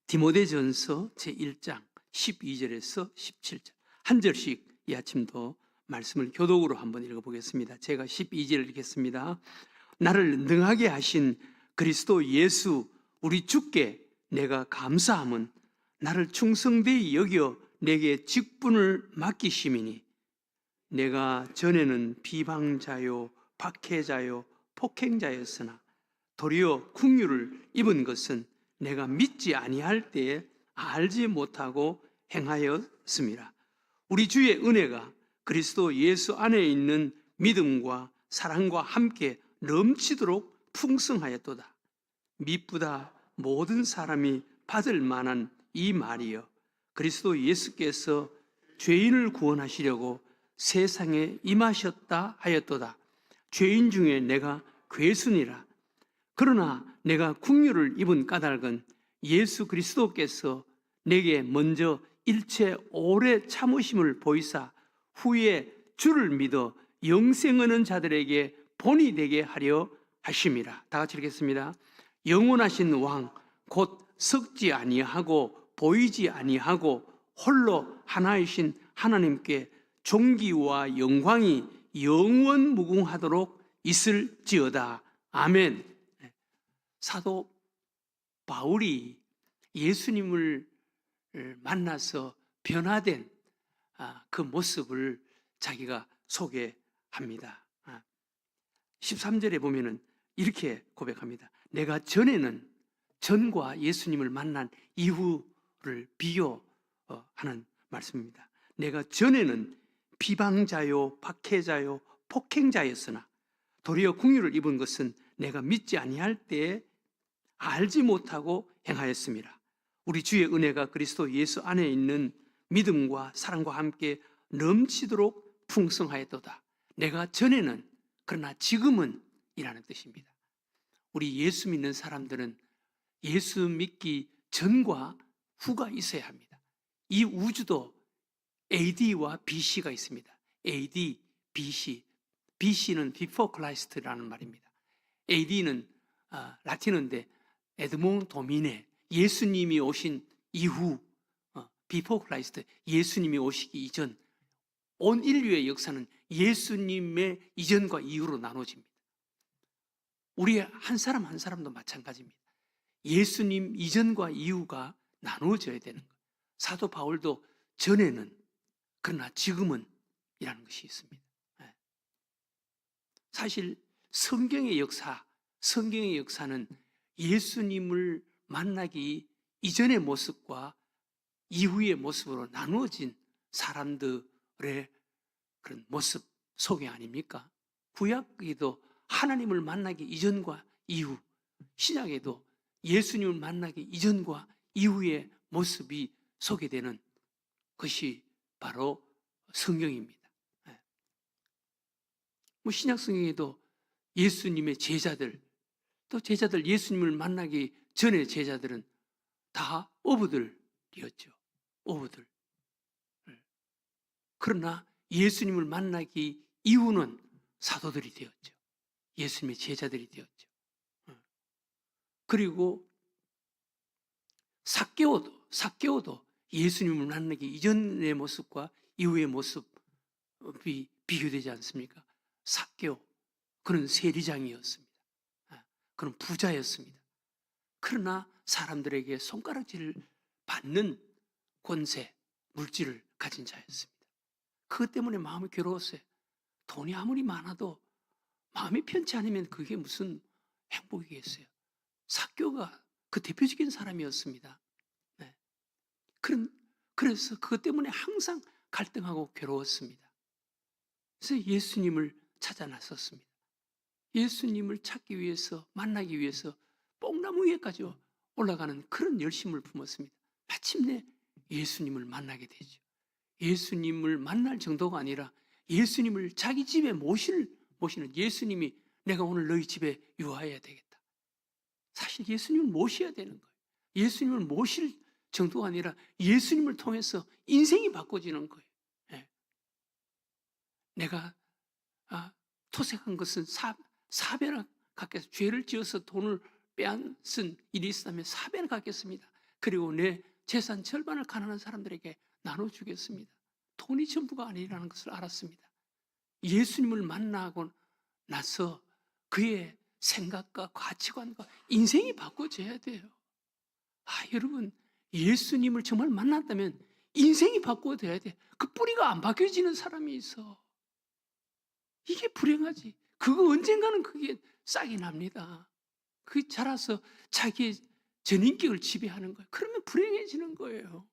디모데전서 제1장 12절에서 17절 한 절씩 이 아침도 말씀을 교독으로 한번 읽어보겠습니다. 제가 12절 읽겠습니다. 나를 능하게 하신 그리스도 예수 우리 주께 내가 감사함은 나를 충성되이 여겨 내게 직분을 맡기심이니 내가 전에는 비방자요 박해자요 폭행자였으나 도리어 긍휼을 입은 것은 내가 믿지 아니할 때에 알지 못하고 행하였습니다. 우리 주의 은혜가 그리스도 예수 안에 있는 믿음과 사랑과 함께 넘치도록 풍성하였도다. 미쁘다 모든 사람이 받을 만한 이 말이여 그리스도 예수께서 죄인을 구원하시려고 세상에 임하셨다 하였도다. 죄인 중에 내가 괴순이라. 그러나 내가 긍휼을 입은 까닭은 예수 그리스도께서 내게 먼저 일체 오래 참으심을 보이사 후에 주를 믿어 영생 얻는 자들에게 본이 되게 하려 하심이라. 다 같이 읽겠습니다. 영원하신 왕 곧 섞지 아니하고 보이지 아니하고 홀로 하나이신 하나님께 존귀와 영광이 영원 무궁하도록 있을지어다. 아멘. 사도 바울이 예수님을 만나서 변화된 그 모습을 자기가 소개합니다. 13절에 보면은 이렇게 고백합니다. 내가 전과 예수님을 만난 이후를 비교하는 말씀입니다. 내가 전에는 비방자요 박해자요 폭행자였으나 도리어 긍휼을 입은 것은 내가 믿지 아니할 때에 알지 못하고 행하였습니다. 우리 주의 은혜가 그리스도 예수 안에 있는 믿음과 사랑과 함께 넘치도록 풍성하였도다. 내가 전에는 그러나 지금은 이라는 뜻입니다. 우리 예수 믿는 사람들은 예수 믿기 전과 후가 있어야 합니다. 이 우주도 AD와 BC가 있습니다. AD, BC. BC는 Before Christ라는 말입니다. AD는 라틴어인데 에드몽 도미네, 예수님이 오신 이후, Before Christ, 예수님이 오시기 이전, 온 인류의 역사는 예수님의 이전과 이후로 나눠집니다. 우리 한 사람 한 사람도 마찬가지입니다. 예수님 이전과 이후가 나누어져야 되는 거예요. 사도 바울도 전에는 그러나 지금은 이라는 것이 있습니다. 사실 성경의 역사는 예수님을 만나기 이전의 모습과 이후의 모습으로 나누어진 사람들의 그런 모습 소개 아닙니까? 구약에도 하나님을 만나기 이전과 이후, 신약에도 예수님을 만나기 이전과 이후의 모습이 소개되는 것이 바로 성경입니다. 신약 성경에도 예수님의 제자들, 또 제자들 예수님을 만나기 전의 제자들은 다 어부들이었죠. 어부들. 그러나 예수님을 만나기 이후는 사도들이 되었죠. 예수님의 제자들이 되었죠. 그리고 삭개오도 예수님을 만나기 이전의 모습과 이후의 모습이 비교되지 않습니까? 삭개오, 그는 세리장이었습니다. 그는 부자였습니다. 그러나 사람들에게 손가락질을 받는 권세, 물질을 가진 자였습니다. 그것 때문에 마음이 괴로웠어요. 돈이 아무리 많아도 마음이 편치 않으면 그게 무슨 행복이겠어요. 삭개오가 그 대표적인 사람이었습니다. 네. 그래서 그것 때문에 항상 갈등하고 괴로웠습니다. 그래서 예수님을 찾아 나섰습니다. 예수님을 찾기 위해서, 만나기 위해서 뽕나무 위에까지 올라가는 그런 열심을 품었습니다. 마침내 예수님을 만나게 되죠. 예수님을 만날 정도가 아니라 예수님을 자기 집에 모시는 예수님이 내가 오늘 너희 집에 유하해야 되겠다. 사실 예수님을 모셔야 되는 거예요. 예수님을 모실 정도가 아니라 예수님을 통해서 인생이 바꿔지는 거예요. 네. 내가 토색한 것은 사배나 갚겠습니다. 죄를 지어서 돈을 빼앗은 일이 있다면 사배나 갚겠습니다. 그리고 내 재산 절반을 가난한 사람들에게 나눠주겠습니다. 돈이 전부가 아니라는 것을 알았습니다. 예수님을 만나고 나서 그의 생각과 가치관과 인생이 바꿔져야 돼요. 여러분, 예수님을 정말 만났다면 인생이 바꿔져야 돼. 그 뿌리가 안 바뀌어지는 사람이 있어. 이게 불행하지. 그거 언젠가는 그게 싹이 납니다. 그게 자라서 자기의 전인격을 지배하는 거예요. 그러면 불행해지는 거예요.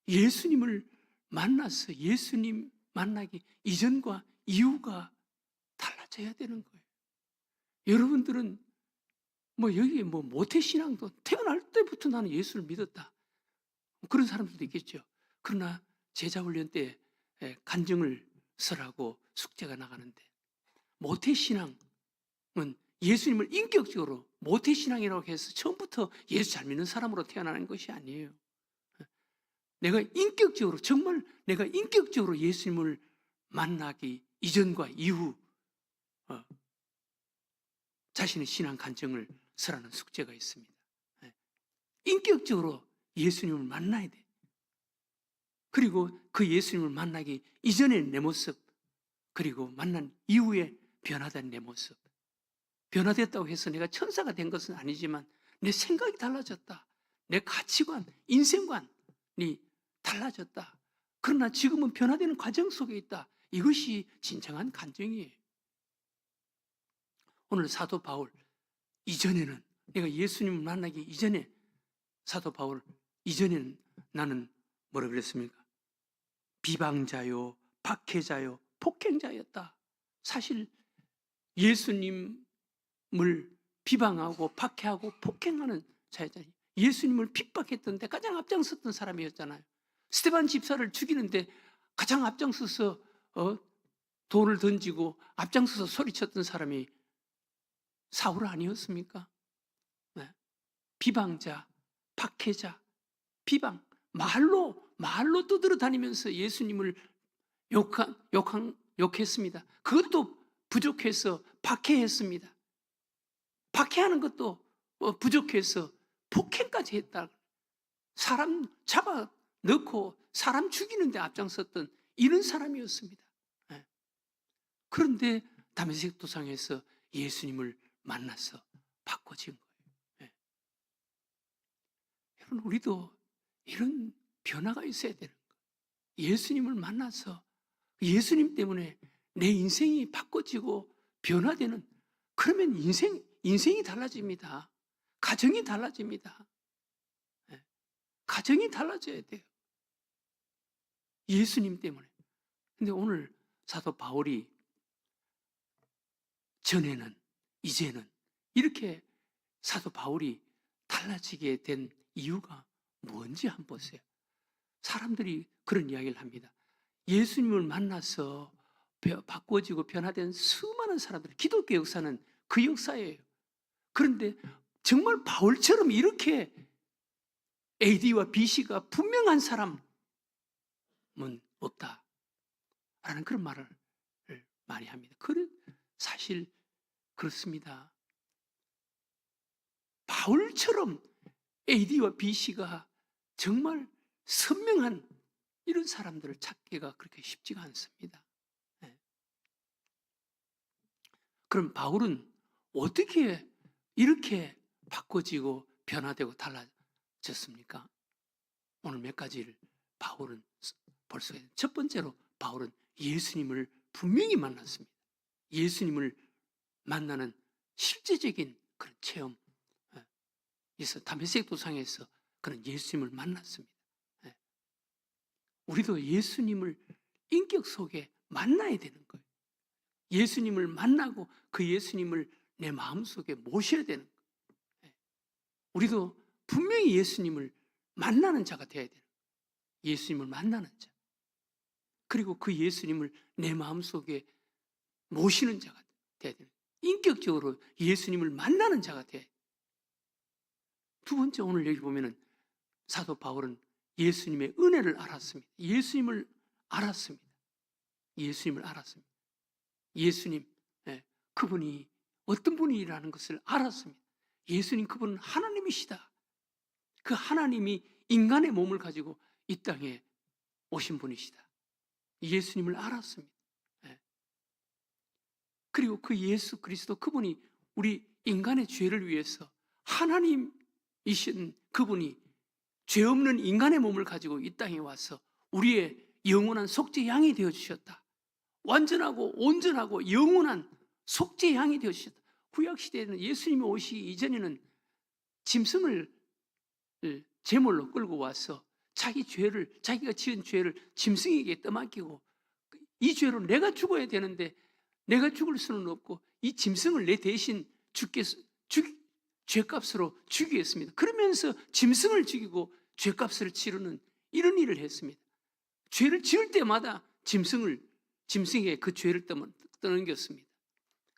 예수님을 만나서 예수님 만나기 이전과 이후가 달라져야 되는 거예요. 여러분들은 여기 모태신앙도 태어날 때부터 나는 예수를 믿었다. 그런 사람들도 있겠죠. 그러나 제자훈련 때 간증을 서라고 숙제가 나가는데 모태신앙은 예수님을 인격적으로 모태신앙이라고 해서 처음부터 예수 잘 믿는 사람으로 태어나는 것이 아니에요. 정말 내가 인격적으로 예수님을 만나기 이전과 이후 자신의 신앙 간증을 서라는 숙제가 있습니다. 인격적으로 예수님을 만나야 돼. 그리고 그 예수님을 만나기 이전의 내 모습, 그리고 만난 이후에 변화된 내 모습. 변화됐다고 해서 내가 천사가 된 것은 아니지만 내 생각이 달라졌다. 내 가치관, 인생관이 달라졌다. 그러나 지금은 변화되는 과정 속에 있다. 이것이 진정한 간증이에요. 오늘 사도 바울 이전에는, 내가 예수님을 만나기 이전에, 사도 바울 이전에는 나는 뭐라 그랬습니까? 비방자요, 박해자요, 폭행자였다. 사실 예수님을 비방하고 박해하고 폭행하는 자였잖아요. 예수님을 핍박했던 데 가장 앞장섰던 사람이었잖아요. 스데반 집사를 죽이는데 가장 앞장서서 돌을 던지고 앞장서서 소리쳤던 사람이 사울 아니었습니까? 네. 비방자, 박해자, 비방, 말로 떠들어 다니면서 예수님을 욕했습니다. 그것도 부족해서 박해했습니다. 박해하는 것도 부족해서 폭행까지 했다. 사람 잡아 넣고 사람 죽이는 데 앞장섰던 이런 사람이었습니다. 네. 그런데 다메섹 도상에서 예수님을 만나서 바꿔진 거예요. 네. 여러분, 우리도 이런 변화가 있어야 되는 거예요. 예수님을 만나서 예수님 때문에 내 인생이 바꿔지고 변화되는, 그러면 인생이 달라집니다. 가정이 달라집니다. 네. 가정이 달라져야 돼요. 예수님 때문에. 근데 오늘 사도 바울이 전에는, 이제는, 이렇게 사도 바울이 달라지게 된 이유가 뭔지 한번 보세요. 사람들이 그런 이야기를 합니다. 예수님을 만나서 바꿔지고 변화된 수많은 사람들, 기독교 역사는 그 역사예요. 그런데 정말 바울처럼 이렇게 AD와 BC가 분명한 사람은 없다라는 그런 말을 많이 합니다. 사실 그렇습니다. 바울처럼 AD와 BC가 정말 선명한 이런 사람들을 찾기가 그렇게 쉽지가 않습니다. 네. 그럼 바울은 어떻게 이렇게 바꿔지고 변화되고 달라졌습니까? 오늘 몇 가지를 바울은 볼 수가 있습니다. 첫 번째로 바울은 예수님을 분명히 만났습니다. 예수님을 만나는 실제적인 그런 체험, 다메섹 도상에서 그런 예수님을 만났습니다. 우리도 예수님을 인격 속에 만나야 되는 거예요. 예수님을 만나고 그 예수님을 내 마음속에 모셔야 되는 거예요. 우리도 분명히 예수님을 만나는 자가 되어야 되는 거예요. 예수님을 만나는 자. 그리고 그 예수님을 내 마음속에 모시는 자가 되어야 되는 거예요. 인격적으로 예수님을 만나는 자가 되어야 돼요. 두 번째, 오늘 여기 보면은 사도 바울은 예수님의 은혜를 알았습니다. 예수님을 알았습니다. 예수님, 그분이 어떤 분이라는 것을 알았습니다. 예수님, 그분은 하나님이시다. 그 하나님이 인간의 몸을 가지고 이 땅에 오신 분이시다. 예수님을 알았습니다. 예. 그리고 그 예수 그리스도 그분이 우리 인간의 죄를 위해서 하나님이신 그분이 죄 없는 인간의 몸을 가지고 이 땅에 와서 우리의 영원한 속죄 양이 되어 주셨다. 완전하고 온전하고 영원한 속죄 양이 되어 주셨다. 구약 시대에는 예수님이 오시기 이전에는 짐승을 제물로 끌고 와서 자기가 지은 죄를 짐승에게 떠맡기고, 이 죄로 내가 죽어야 되는데 내가 죽을 수는 없고 이 짐승을 내 대신 죄값으로 죽이겠습니다. 그러면서 짐승을 죽이고 죄값을 치르는 이런 일을 했습니다. 죄를 지을 때마다 짐승에게 그 죄를 떠넘겼습니다.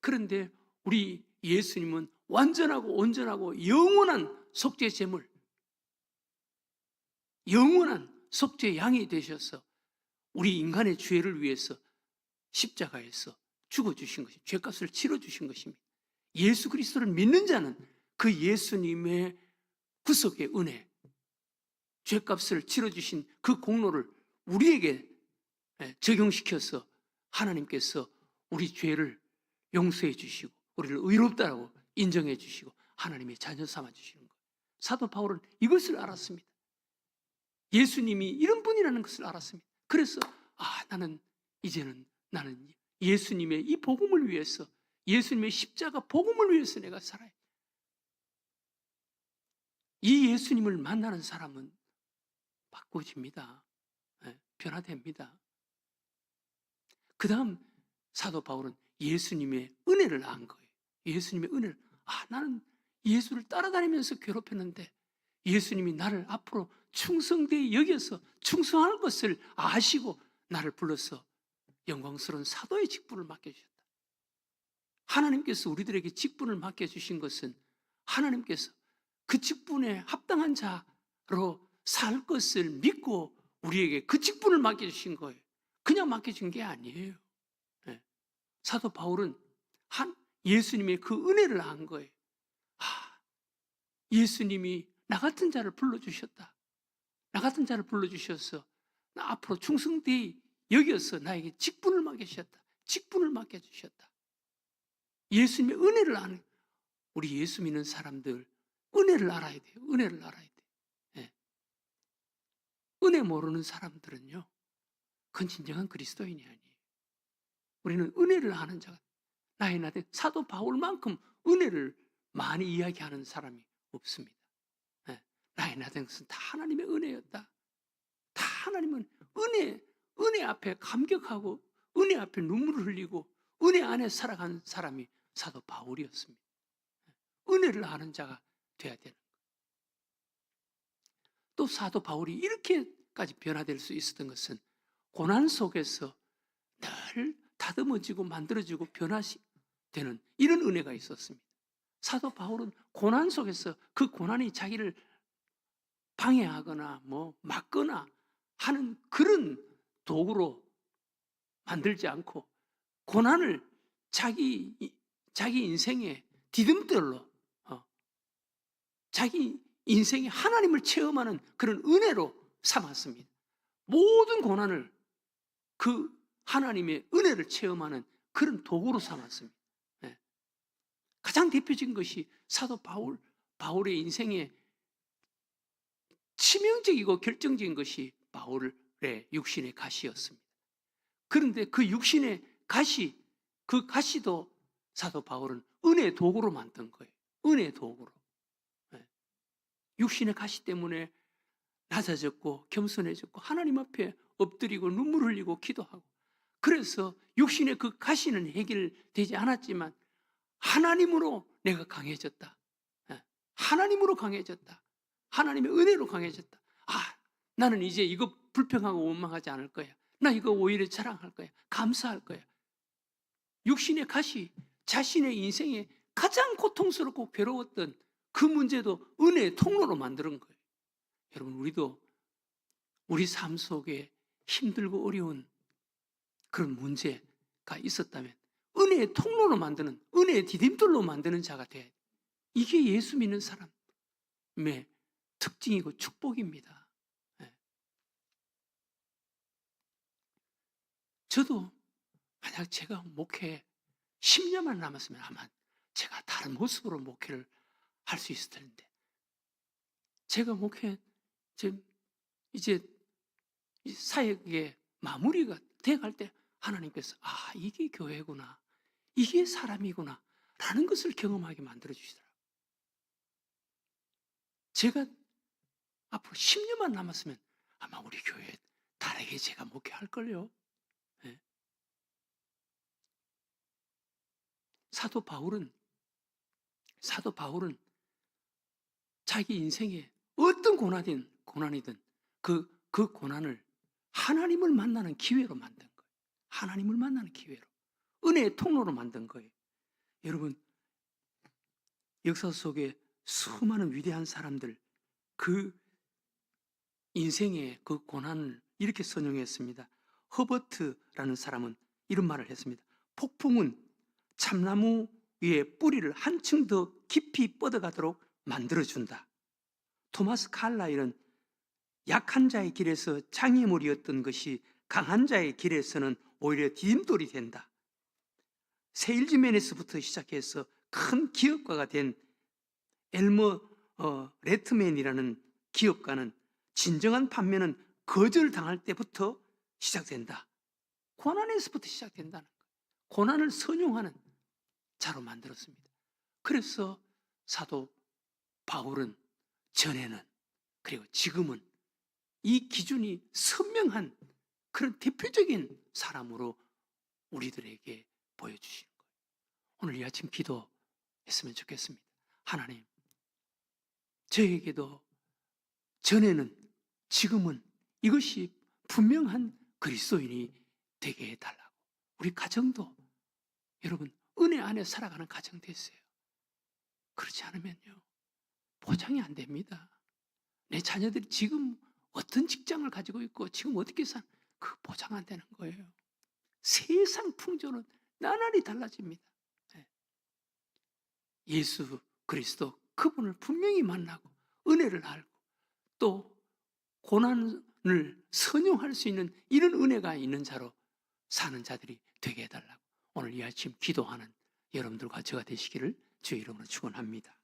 그런데 우리 예수님은 완전하고 온전하고 영원한 속죄 제물, 영원한 속죄 양이 되셔서 우리 인간의 죄를 위해서 십자가에서 죽어주신 것이, 죄값을 치러주신 것입니다. 예수 그리스도를 믿는 자는 그 예수님의 구속의 은혜, 죄값을 치러주신 그 공로를 우리에게 적용시켜서 하나님께서 우리 죄를 용서해 주시고 우리를 의롭다라고 인정해 주시고 하나님의 자녀 삼아 주시는 거예요. 사도 바울은 이것을 알았습니다. 예수님이 이런 분이라는 것을 알았습니다. 그래서 이제는 나는 예수님의 이 복음을 위해서, 예수님의 십자가 복음을 위해서 내가 살아야 돼. 이 예수님을 만나는 사람은 바꿔집니다. 변화됩니다. 그 다음 사도 바울은 예수님의 은혜를 안 거예요. 예수님의 은혜를, 나는 예수를 따라다니면서 괴롭혔는데 예수님이 나를 앞으로 충성되이 여겨서 충성할 것을 아시고 나를 불러서 영광스러운 사도의 직분을 맡겨주셨다. 하나님께서 우리들에게 직분을 맡겨주신 것은 하나님께서 그 직분에 합당한 자로 살 것을 믿고 우리에게 그 직분을 맡겨주신 거예요. 그냥 맡겨준 게 아니에요. 사도 바울은 예수님의 그 은혜를 안 거예요. 예수님이 나 같은 자를 불러주셨다. 나 같은 자를 불러주셔서 나 앞으로 충성되이 여겨서 나에게 직분을 맡겨주셨다. 직분을 맡겨주셨다. 예수님의 은혜를 아는, 우리 예수 믿는 사람들 은혜를 알아야 돼요. 은혜를 알아야 돼요. 은혜 모르는 사람들은요, 그건 진정한 그리스도인이 아니에요. 우리는 은혜를 아는 자가, 나의 나대 사도 바울만큼 은혜를 많이 이야기하는 사람이 없습니다. 나의 나된 것은 다 하나님의 은혜였다. 다 하나님은 은혜 앞에 감격하고 은혜 앞에 눈물을 흘리고 은혜 안에 살아간 사람이 사도 바울이었습니다. 은혜를 아는 자가 돼야 되는 거예요. 또 사도 바울이 이렇게까지 변화될 수 있었던 것은 고난 속에서 늘 다듬어지고 만들어지고 변화되는 이런 은혜가 있었습니다. 사도 바울은 고난 속에서 그 고난이 자기를 방해하거나 막거나 하는 그런 도구로 만들지 않고 고난을 자기 인생의 디딤돌로, 자기 인생의 하나님을 체험하는 그런 은혜로 삼았습니다. 모든 고난을 그 하나님의 은혜를 체험하는 그런 도구로 삼았습니다. 가장 대표적인 것이 사도 바울의 인생의 치명적이고 결정적인 것이 바울의 육신의 가시였습니다. 그런데 그 육신의 가시, 그 가시도 사도 바울은 은혜의 도구로 만든 거예요. 은혜의 도구로. 육신의 가시 때문에 낮아졌고 겸손해졌고 하나님 앞에 엎드리고 눈물 흘리고 기도하고, 그래서 육신의 그 가시는 해결되지 않았지만 하나님으로 내가 강해졌다. 하나님으로 강해졌다. 하나님의 은혜로 강해졌다. 나는 이제 이거 불평하고 원망하지 않을 거야. 나 이거 오히려 자랑할 거야. 감사할 거야. 육신의 가시, 자신의 인생에 가장 고통스럽고 괴로웠던 그 문제도 은혜의 통로로 만드는 거예요. 여러분, 우리도 우리 삶 속에 힘들고 어려운 그런 문제가 있었다면 은혜의 통로로 만드는, 은혜의 디딤돌로 만드는 자가 돼야 돼요. 이게 예수 믿는 사람의 특징이고 축복입니다. 예. 저도 만약 제가 목회 10년만 남았으면 아마 제가 다른 모습으로 목회를 할 수 있을 텐데, 제가 목회 지금 이제 이 사역의 마무리가 돼갈 때 하나님께서 이게 교회구나, 이게 사람이구나 라는 것을 경험하게 만들어 주시더라고요. 제가 앞으로 10년만 남았으면 아마 우리 교회에 다르게 제가 목회할걸요. 예. 사도 바울은 자기 인생에 어떤 고난이든 그 고난을 하나님을 만나는 기회로 만든 거예요. 하나님을 만나는 기회로. 은혜의 통로로 만든 거예요. 여러분, 역사 속에 수많은 위대한 사람들, 그 인생의 그 고난을 이렇게 선용했습니다. 허버트라는 사람은 이런 말을 했습니다. 폭풍은 참나무 위에 뿌리를 한층 더 깊이 뻗어가도록 만들어준다. 토마스 칼라일은 약한 자의 길에서 장애물이었던 것이 강한 자의 길에서는 오히려 디딤돌이 된다. 세일즈맨에서부터 시작해서 큰 기업가가 된 엘머 레트맨이라는 기업가는 진정한 판매는 거절당할 때부터 시작된다. 고난에서부터 시작된다는 거예요. 고난을 선용하는 자로 만들었습니다. 그래서 사도 바울은 전에는, 그리고 지금은 이 기준이 선명한 그런 대표적인 사람으로 우리들에게 보여주시는 거예요. 오늘 이 아침 기도했으면 좋겠습니다. 하나님, 저에게도 전에는, 지금은 이것이 분명한 그리스도인이 되게 해달라고. 우리 가정도 여러분 은혜 안에 살아가는 가정 됐어요. 그렇지 않으면요 보장이 안 됩니다. 내 자녀들이 지금 어떤 직장을 가지고 있고 지금 어떻게 그 보장 안 되는 거예요. 세상 풍조는 나날이 달라집니다. 예수 그리스도 그분을 분명히 만나고 은혜를 알고 또 고난을 선용할 수 있는 이런 은혜가 있는 자로 사는 자들이 되게 해달라고 오늘 이 아침 기도하는 여러분들과 저가 되시기를 주의 이름으로 축원합니다.